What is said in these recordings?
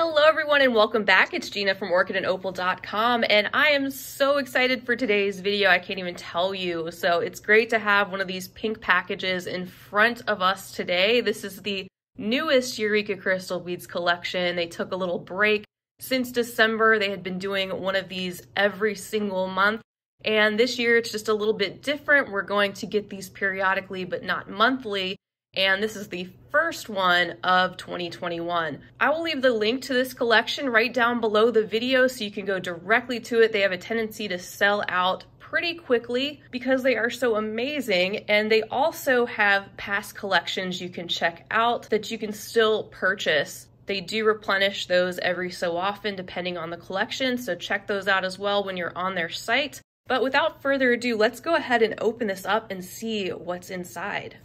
Hello everyone and welcome back. It's Gina from orchidandopal.com and I am so excited for today's video. I can't even tell you. So it's great to have one of these pink packages in front of us today. This is the newest Eureka crystal beads collection. They took a little break since December. They had been doing one of these every single month. And this year it's just a little bit different. We're going to get these periodically, but not monthly. And this is the first one of 2021. I will leave the link to this collection right down below the video so you can go directly to it. They have a tendency to sell out pretty quickly because they are so amazing. And they also have past collections you can check out that you can still purchase. They do replenish those every so often depending on the collection. So check those out as well when you're on their site. But without further ado, let's go ahead and open this up and see what's inside.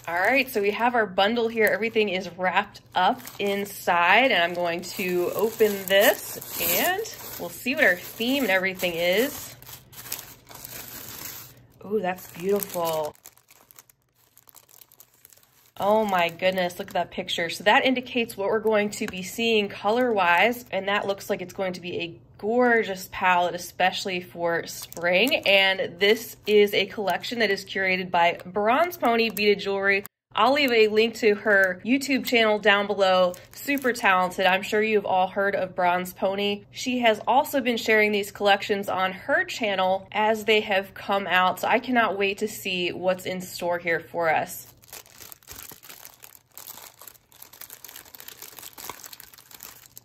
All right, so we have our bundle here. Everything is wrapped up inside, and I'm going to open this and we'll see what our theme and everything is. Oh, that's beautiful. Oh my goodness, look at that picture. So that indicates what we're going to be seeing color-wise, and that looks like it's going to be a gorgeous palette, especially for spring. And this is a collection that is curated by Bronzepony Beaded Jewelry. I'll leave a link to her YouTube channel down below. Super talented. I'm sure you've all heard of Bronzepony. She has also been sharing these collections on her channel as they have come out. So I cannot wait to see what's in store here for us.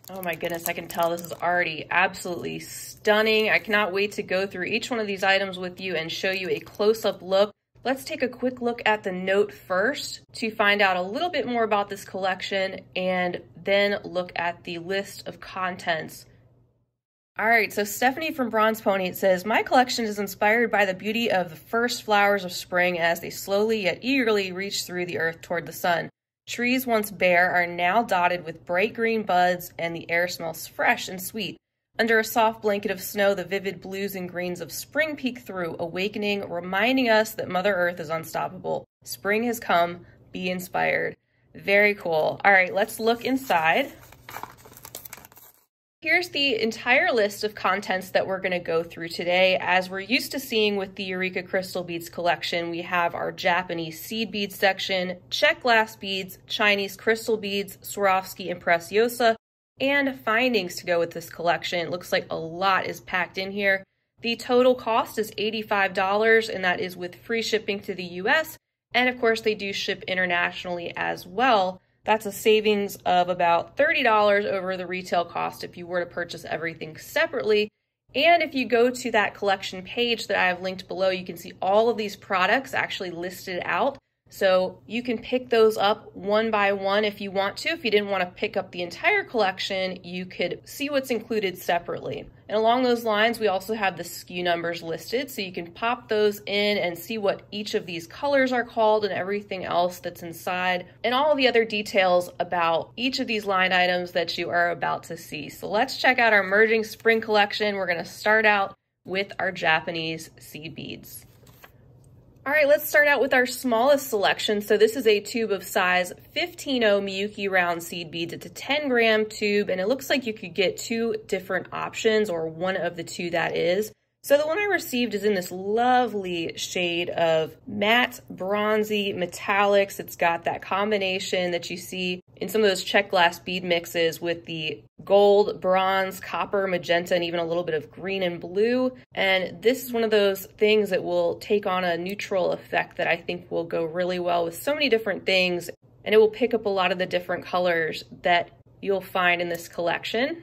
Oh my goodness, I can tell this is already absolutely stunning. I cannot wait to go through each one of these items with you and show you a close-up look. Let's take a quick look at the note first to find out a little bit more about this collection and then look at the list of contents. All right, so Stephanie from Bronzepony, it says, my collection is inspired by the beauty of the first flowers of spring as they slowly yet eagerly reach through the earth toward the sun. Trees once bare are now dotted with bright green buds, and the air smells fresh and sweet. Under a soft blanket of snow, the vivid blues and greens of spring peek through, awakening, reminding us that Mother Earth is unstoppable. Spring has come. Be inspired. Very cool. All right, let's look inside. Here's the entire list of contents that we're going to go through today. As we're used to seeing with the Eureka Crystal Beads collection, we have our Japanese seed beads section, Czech glass beads, Chinese crystal beads, Swarovski and Preciosa, and findings to go with this collection. It looks like a lot is packed in here. The total cost is $85, and that is with free shipping to the US. And of course, they do ship internationally as well. That's a savings of about $30 over the retail cost if you were to purchase everything separately. And if you go to that collection page that I have linked below, you can see all of these products actually listed out. So you can pick those up one by one if you want to. If you didn't want to pick up the entire collection, you could see what's included separately. And along those lines, we also have the SKU numbers listed, so you can pop those in and see what each of these colors are called and everything else that's inside, and all of the other details about each of these line items that you are about to see. So let's check out our Emerging Spring collection. We're going to start out with our Japanese seed beads. All right, let's start out with our smallest selection. So this is a tube of size 15-0 Miyuki round seed beads. It's a 10-gram tube, and it looks like you could get two different options, or one of the two that is. So the one I received is in this lovely shade of matte, bronzy metallics. It's got that combination that you see in some of those Czech glass bead mixes with the gold, bronze, copper, magenta, and even a little bit of green and blue. And this is one of those things that will take on a neutral effect that I think will go really well with so many different things. And it will pick up a lot of the different colors that you'll find in this collection.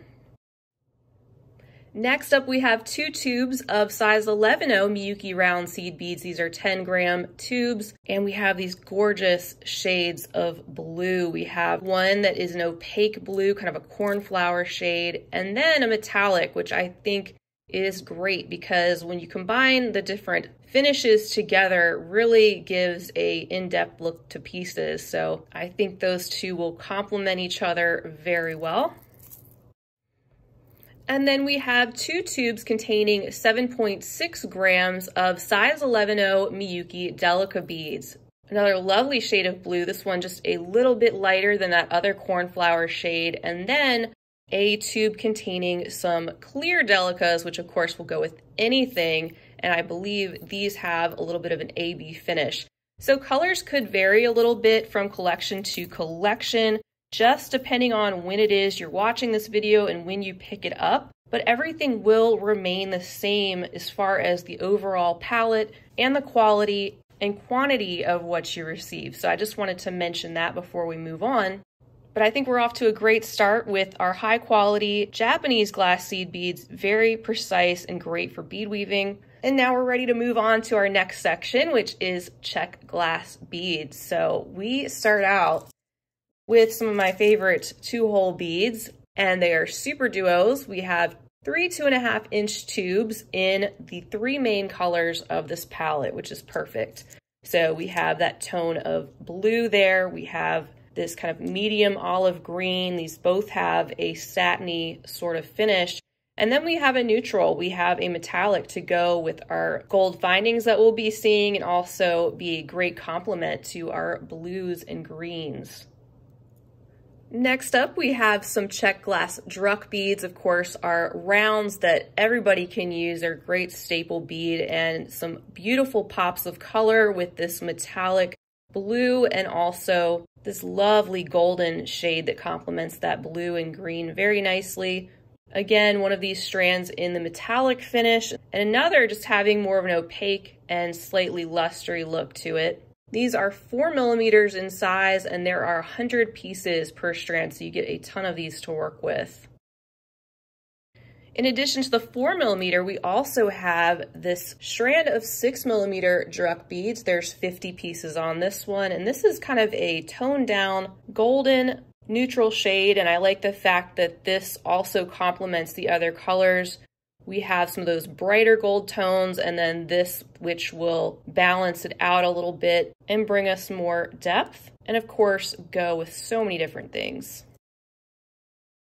Next up, we have two tubes of size 11-0 Miyuki round seed beads. These are 10-gram tubes, and we have these gorgeous shades of blue. We have one that is an opaque blue, kind of a cornflower shade, and then a metallic, which I think is great because when you combine the different finishes together, it really gives a in-depth look to pieces. So I think those two will complement each other very well. And then we have two tubes containing 7.6 grams of size 11-0 Miyuki Delica beads. Another lovely shade of blue, this one just a little bit lighter than that other cornflower shade, and then a tube containing some clear delicas, which of course will go with anything, and I believe these have a little bit of an AB finish. So colors could vary a little bit from collection to collection, just depending on when it is you're watching this video and when you pick it up, but everything will remain the same as far as the overall palette and the quality and quantity of what you receive. So I just wanted to mention that before we move on. But I think we're off to a great start with our high quality Japanese glass seed beads, very precise and great for bead weaving. And now we're ready to move on to our next section, which is check glass beads. So we start out with some of my favorite 2-hole beads, and they are super duos. We have 3 2.5-inch tubes in the 3 main colors of this palette, which is perfect. So we have that tone of blue there. We have this kind of medium olive green. These both have a satiny sort of finish. And then we have a neutral. We have a metallic to go with our gold findings that we'll be seeing, and also be a great complement to our blues and greens. Next up, we have some check glass druck beads. Of course, are rounds that everybody can use. They're a great staple bead, and some beautiful pops of color with this metallic blue and also this lovely golden shade that complements that blue and green very nicely. Again, one of these strands in the metallic finish, and another just having more of an opaque and slightly lustery look to it. These are 4 millimeters in size, and there are 100 pieces per strand, so you get a ton of these to work with. In addition to the 4 millimeter, we also have this strand of 6 millimeter druck beads. There's 50 pieces on this one, and this is kind of a toned down golden neutral shade, and I like the fact that this also complements the other colors. We have some of those brighter gold tones, and then this, which will balance it out a little bit and bring us more depth, and of course go with so many different things.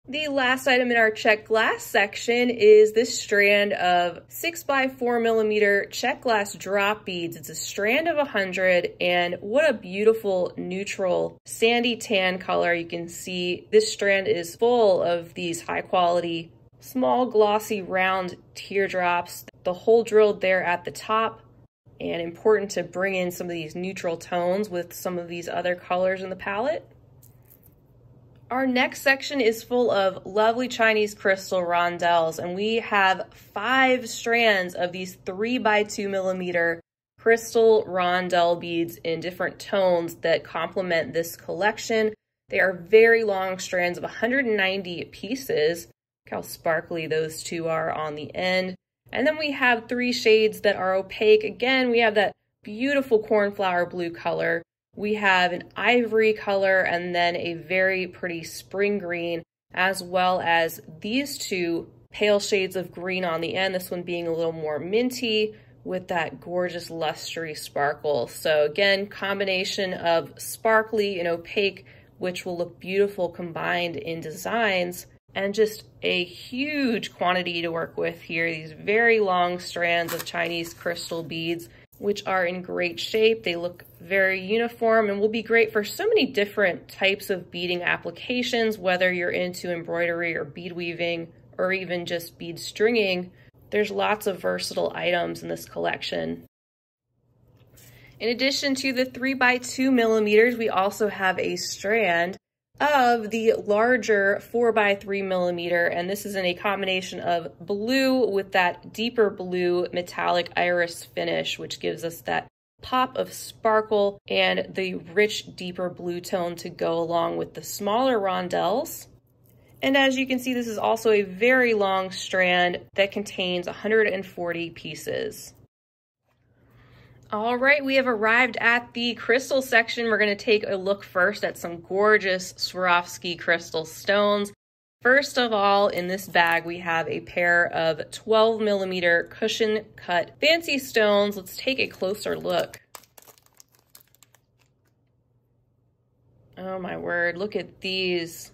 The last item in our check glass section is this strand of 6 by 4 millimeter check glass drop beads. It's a strand of 100, and what a beautiful neutral sandy tan color. You can see this strand is full of these high quality, small glossy round teardrops, the hole drilled there at the top, and important to bring in some of these neutral tones with some of these other colors in the palette. Our next section is full of lovely Chinese crystal rondelles, and we have 5 strands of these 3 by 2 millimeter crystal rondelle beads in different tones that complement this collection. They are very long strands of 190 pieces. Look how sparkly those 2 are on the end. And then we have 3 shades that are opaque. Again, we have that beautiful cornflower blue color. We have an ivory color, and then a very pretty spring green, as well as these 2 pale shades of green on the end, this one being a little more minty with that gorgeous lustery sparkle. So again, combination of sparkly and opaque, which will look beautiful combined in designs, and just a huge quantity to work with here. These very long strands of Chinese crystal beads, which are in great shape. They look very uniform and will be great for so many different types of beading applications, whether you're into embroidery or bead weaving or even just bead stringing. There's lots of versatile items in this collection. In addition to the 3 by 2 millimeters, we also have a strand of the larger 4 by 3 millimeter, and this is in a combination of blue with that deeper blue metallic iris finish, which gives us that pop of sparkle and the rich deeper blue tone to go along with the smaller rondelles. And as you can see, this is also a very long strand that contains 140 pieces. All right, we have arrived at the crystal section. We're going to take a look first at some gorgeous Swarovski crystal stones. First of all, in this bag, we have a pair of 12 millimeter cushion cut fancy stones. Let's take a closer look. Oh my word, look at these.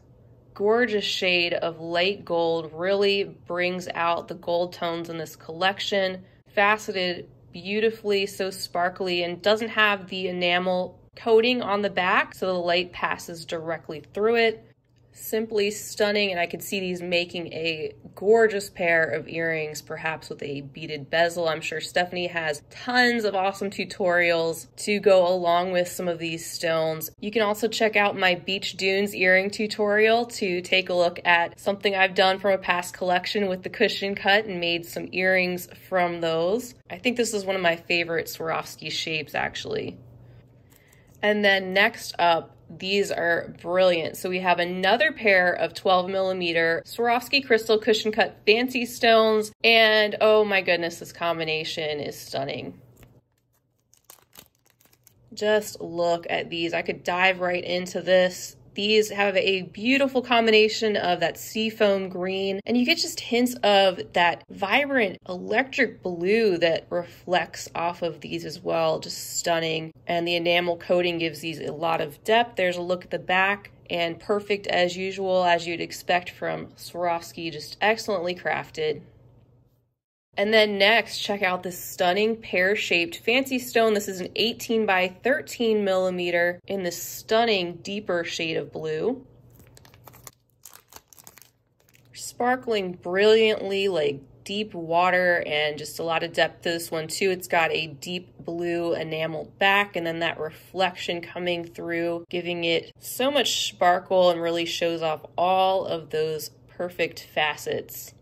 Gorgeous shade of light gold, really brings out the gold tones in this collection. Faceted beautifully, so sparkly, and doesn't have the enamel coating on the back, so the light passes directly through it. Simply stunning, and I could see these making a gorgeous pair of earrings, perhaps with a beaded bezel. I'm sure Stephanie has tons of awesome tutorials to go along with some of these stones. You can also check out my Beach Dunes earring tutorial to take a look at something I've done from a past collection with the cushion cut and made some earrings from those. I think this is one of my favorite Swarovski shapes, actually. And then next up, these are brilliant. So we have another pair of 12mm Swarovski crystal cushion cut fancy stones, and oh my goodness, this combination is stunning. Just look at these. I could dive right into this. These have a beautiful combination of that seafoam green, and you get just hints of that vibrant electric blue that reflects off of these as well. Just stunning. And the enamel coating gives these a lot of depth. There's a look at the back, and perfect as usual, as you'd expect from Swarovski, just excellently crafted. And then next, check out this stunning pear-shaped fancy stone. This is an 18 by 13mm in this stunning deeper shade of blue. Sparkling brilliantly like deep water, and just a lot of depth to this one too. It's got a deep blue enameled back, and then that reflection coming through, giving it so much sparkle and really shows off all of those perfect facets.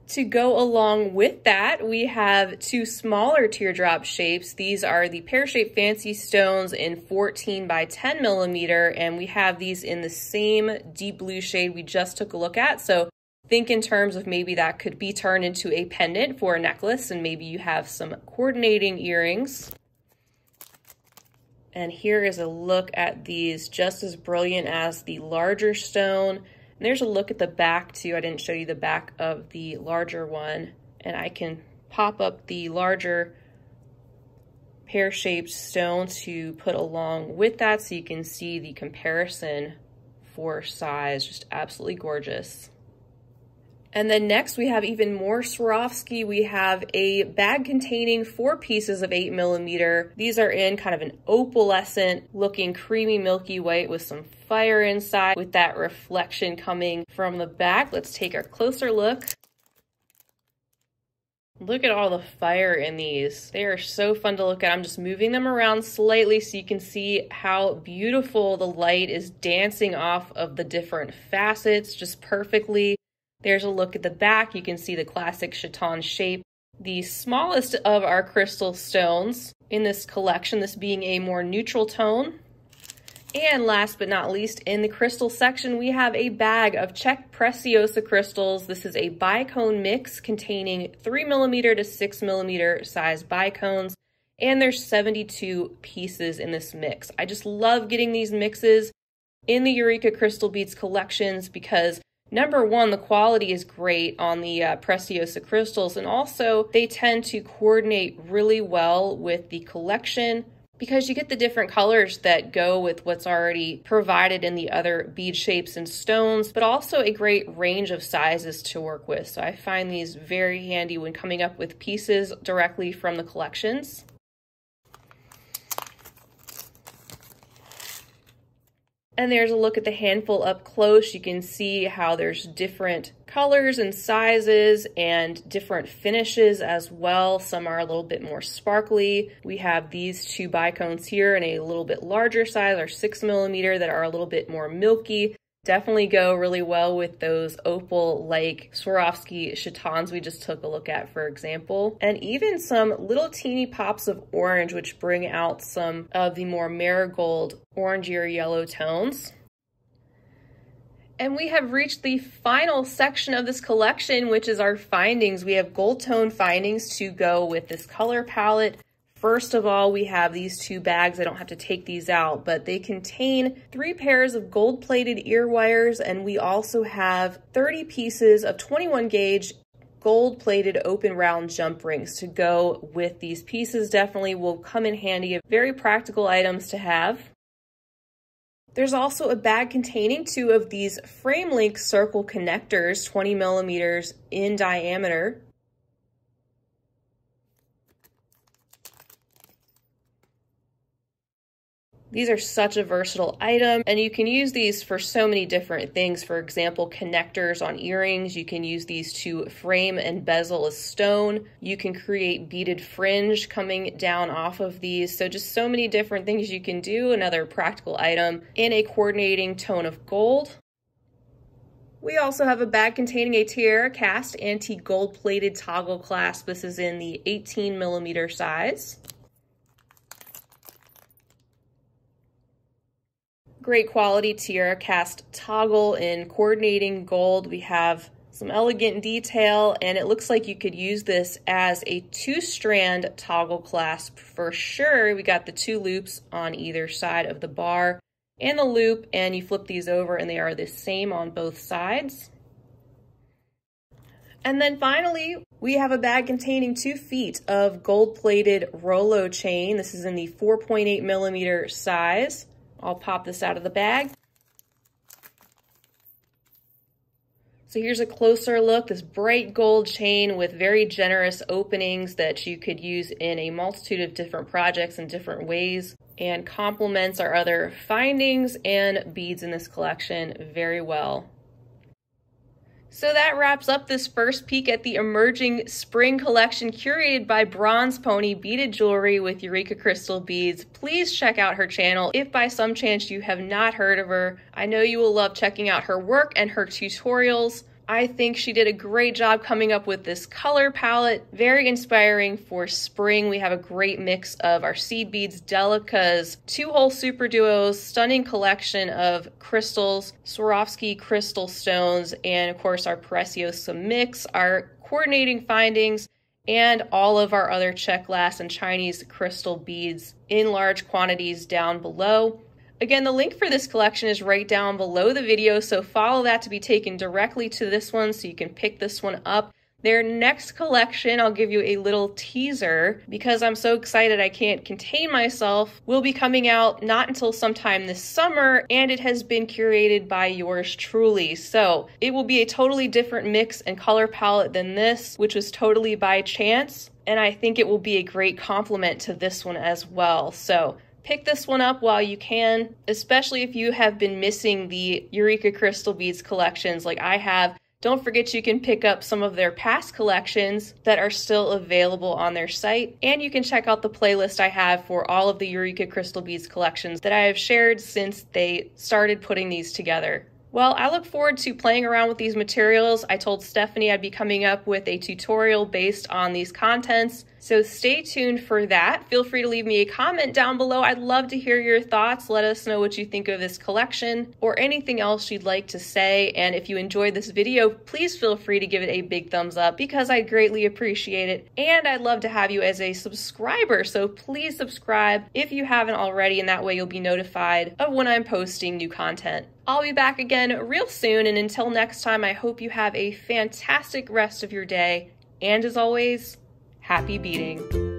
To go along with that, we have two smaller teardrop shapes. These are the pear-shaped fancy stones in 14 by 10mm, and we have these in the same deep blue shade we just took a look at. So think in terms of maybe that could be turned into a pendant for a necklace, and maybe you have some coordinating earrings. And here is a look at these, just as brilliant as the larger stone. And there's a look at the back too. I didn't show you the back of the larger one, and I can pop up the larger pear-shaped stone to put along with that so you can see the comparison for size. Just absolutely gorgeous. And then next we have even more Swarovski. We have a bag containing 4 pieces of 8mm. These are in kind of an opalescent looking creamy milky white with some fire inside, with that reflection coming from the back. Let's take a closer look. Look at all the fire in these. They are so fun to look at. I'm just moving them around slightly so you can see how beautiful the light is dancing off of the different facets just perfectly. There's a look at the back. You can see the classic chaton shape. The smallest of our crystal stones in this collection, this being a more neutral tone. And last but not least, in the crystal section, we have a bag of Czech Preciosa crystals. This is a bicone mix containing 3mm to 6mm size bicones, and there's 72 pieces in this mix. I just love getting these mixes in the Eureka Crystal Beads collections because number one, the quality is great on the Preciosa crystals, and also they tend to coordinate really well with the collection because you get the different colors that go with what's already provided in the other bead shapes and stones, but also a great range of sizes to work with. So I find these very handy when coming up with pieces directly from the collections. And there's a look at the handful up close. You can see how there's different colors and sizes and different finishes as well. Some are a little bit more sparkly. We have these 2 bicones here in a little bit larger size, or 6mm, that are a little bit more milky. Definitely go really well with those opal-like Swarovski chatons we just took a look at, for example. And even some little teeny pops of orange, which bring out some of the more marigold orangier yellow tones. And we have reached the final section of this collection, which is our findings. We have gold tone findings to go with this color palette. First of all, we have these 2 bags. I don't have to take these out, but they contain 3 pairs of gold-plated ear wires, and we also have 30 pieces of 21 gauge gold-plated open round jump rings to go with these pieces. Definitely will come in handy. Very practical items to have. There's also a bag containing 2 of these frame link circle connectors, 20mm in diameter. These are such a versatile item, and you can use these for so many different things. For example, connectors on earrings. You can use these to frame and bezel a stone. You can create beaded fringe coming down off of these. So just so many different things you can do. Another practical item in a coordinating tone of gold. We also have a bag containing a tiara cast antique gold plated toggle clasp. This is in the 18mm size. Great quality tiara cast toggle in coordinating gold. We have some elegant detail, and it looks like you could use this as a 2-strand toggle clasp for sure. We got the 2 loops on either side of the bar and the loop, and you flip these over and they are the same on both sides. And then finally, we have a bag containing 2 feet of gold-plated Rolo chain. This is in the 4.8mm size. I'll pop this out of the bag. So here's a closer look, this bright gold chain with very generous openings that you could use in a multitude of different projects in different ways, and complements our other findings and beads in this collection very well. So that wraps up this first peek at the emerging spring collection curated by Bronzepony beaded jewelry with Eureka crystal beads. Please check out her channel if by some chance you have not heard of her. I know you will love checking out her work and her tutorials. I think she did a great job coming up with this color palette. Very inspiring for spring. We have a great mix of our seed beads, delicas, 2-hole super duos, stunning collection of crystals, Swarovski crystal stones, and of course our Preciosa mix, our coordinating findings, and all of our other check glass and Chinese crystal beads in large quantities down below. Again, the link for this collection is right down below the video, so follow that to be taken directly to this one so you can pick this one up. Their next collection, I'll give you a little teaser because I'm so excited I can't contain myself, will be coming out not until sometime this summer, and it has been curated by yours truly. So it will be a totally different mix and color palette than this, which was totally by chance, and I think it will be a great complement to this one as well. So pick this one up while you can, especially if you have been missing the Eureka crystal beads collections like I have. Don't forget you can pick up some of their past collections that are still available on their site, and you can check out the playlist I have for all of the Eureka crystal beads collections that I have shared since they started putting these together. Well, I look forward to playing around with these materials. I told Stephanie I'd be coming up with a tutorial based on these contents, so stay tuned for that. Feel free to leave me a comment down below. I'd love to hear your thoughts. Let us know what you think of this collection or anything else you'd like to say. And if you enjoyed this video, please feel free to give it a big thumbs up because I'd greatly appreciate it. And I'd love to have you as a subscriber, so please subscribe if you haven't already, and that way you'll be notified of when I'm posting new content. I'll be back again real soon, and until next time, I hope you have a fantastic rest of your day. And as always, happy beading.